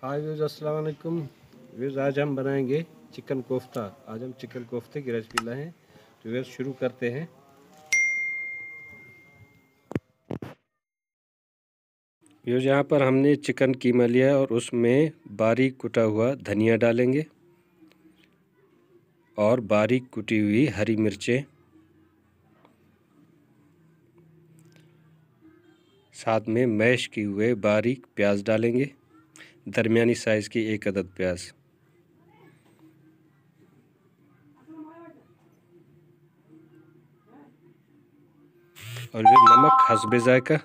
हाय views, अस्सलाम वालेकुम views. आज हम बनाएंगे चिकन कोफ्ता। आज हम चिकन कोफ्ते की रेसिपी लाए हैं, तो व्यूज़ शुरू करते हैं। व्यूज़ यहाँ पर हमने चिकन कीमा लिया और उसमें बारीक कुटा हुआ धनिया डालेंगे और बारीक कुटी हुई हरी मिर्चें, साथ में मैश किए हुए बारीक प्याज डालेंगे, दरमियानी साइज़ की 1 अदद प्याज, और ये नमक हस्बे जायका,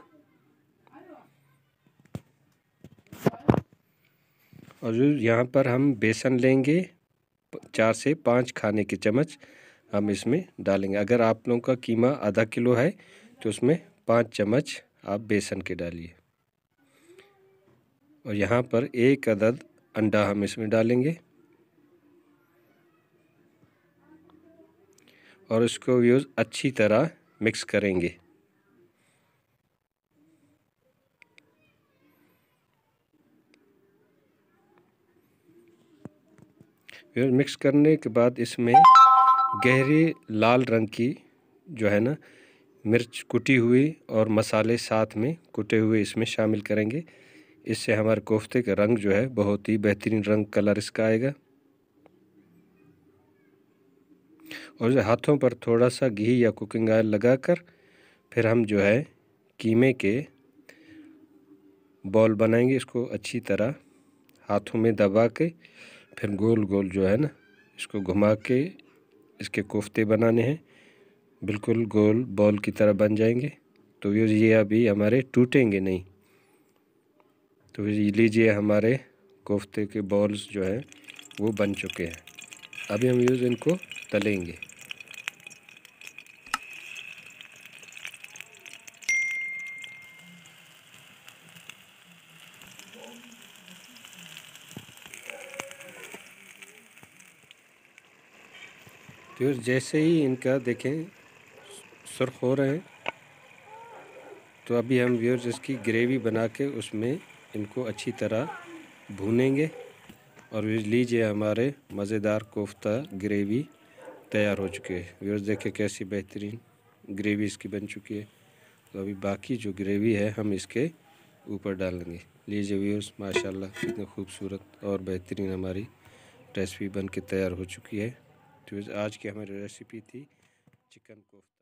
और यहाँ पर हम बेसन लेंगे 4 से 5 खाने के चम्मच हम इसमें डालेंगे। अगर आप लोगों का कीमा आधा किलो है तो उसमें 5 चम्मच आप बेसन के डालिए। और यहाँ पर 1 अदद अंडा हम इसमें डालेंगे और इसको यूज़ अच्छी तरह मिक्स करेंगे। मिक्स करने के बाद इसमें गहरे लाल रंग की जो है ना मिर्च कुटी हुई और मसाले साथ में कुटे हुए इसमें शामिल करेंगे। इससे हमारे कोफ्ते का रंग जो है बहुत ही बेहतरीन रंग कलर इसका आएगा। और हाथों पर थोड़ा सा घी या कुकिंग ऑयल लगाकर फिर हम जो है कीमे के बॉल बनाएंगे। इसको अच्छी तरह हाथों में दबा के फिर गोल गोल जो है ना इसको घुमा के इसके कोफ्ते बनाने हैं। बिल्कुल गोल बॉल की तरह बन जाएंगे। तो ये अभी हमारे टूटेंगे नहीं। तो ये लीजिए, हमारे कोफ्ते के बॉल्स जो है वो बन चुके हैं। अभी हम इनको तलेंगे। तो जैसे ही इनका देखें सुर्ख हो रहे हैं तो अभी हम व्यूअर्स इसकी ग्रेवी बना के उसमें इनको अच्छी तरह भूनेंगे। और लीजिए, हमारे मज़ेदार कोफ्ता ग्रेवी तैयार हो चुके हैं। व्यूअर्स देखिए कैसी बेहतरीन ग्रेवी इसकी बन चुकी है। तो अभी बाकी जो ग्रेवी है हम इसके ऊपर डालेंगे। लीजिए व्यूअर्स, माशाल्लाह कितनी खूबसूरत और बेहतरीन हमारी रेसिपी बन के तैयार हो चुकी है। तो आज की हमारी रेसिपी थी चिकन कोफ्ता।